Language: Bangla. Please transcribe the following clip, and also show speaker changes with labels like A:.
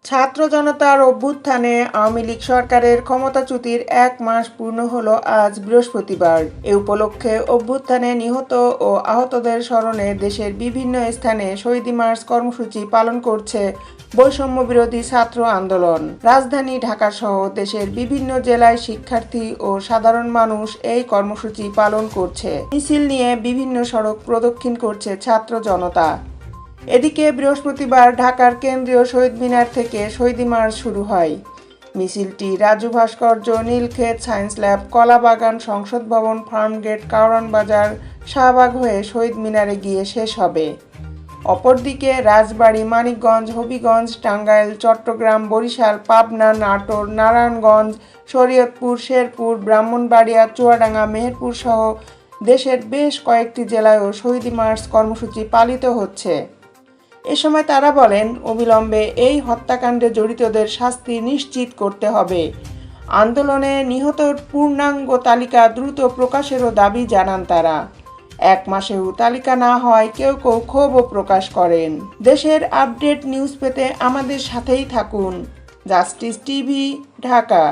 A: ছাত্র জনতার অভ্যুত্থানে আওয়ামী লীগ সরকারের ক্ষমতাচ্যুতির 1 মাস পূর্ণ হলো আজ বৃহস্পতিবার। এ উপলক্ষে অভ্যুত্থানে নিহত ও আহতদের স্মরণে দেশের বিভিন্ন স্থানে শহীদ মার্চ কর্মসূচি পালন করছে বৈষম্য বিরোধী ছাত্র আন্দোলন। রাজধানী ঢাকাসহ দেশের বিভিন্ন জেলায় শিক্ষার্থী ও সাধারণ মানুষ এই কর্মসূচি পালন করছে। মিছিল নিয়ে বিভিন্ন সড়ক প্রদক্ষিণ করছে ছাত্র জনতা। এদিকে বৃহস্পতিবার ঢাকার কেন্দ্রীয় শহীদ মিনার থেকে শহীদ মার্চ শুরু হয়। মিছিলটি রাজু ভাস্কর্য, নীলক্ষেত, সায়েন্স ল্যাব, কলাবাগান, সংসদ ভবন, ফার্মগেট, কারওয়ান বাজার, শাহবাগ হয়ে শহীদ মিনারে গিয়ে শেষ হবে। অপরদিকে রাজবাড়ী, মানিকগঞ্জ, হবিগঞ্জ, টাঙ্গাইল, চট্টগ্রাম, বরিশাল, পাবনা, নাটোর, নারায়ণগঞ্জ, শরীয়তপুর, শেরপুর, ব্রাহ্মণবাড়িয়া, চুয়াডাঙ্গা, মেহেরপুর সহ দেশের বেশ কয়েকটি জেলায়ও শহীদ মার্চ কর্মসূচি পালিত হচ্ছে। এ সময় তারা বলেন, অবিলম্বে এই হত্যাকাণ্ডে জড়িতদের শাস্তি নিশ্চিত করতে হবে। আন্দোলনে নিহতর পূর্ণাঙ্গ তালিকা দ্রুত প্রকাশেরও দাবি জানান তারা। 1 মাসেও তালিকা না হয় কেউ কেউ ক্ষোভও প্রকাশ করেন। দেশের আপডেট নিউজ পেতে আমাদের সাথেই থাকুন। Justice TV, Dhaka.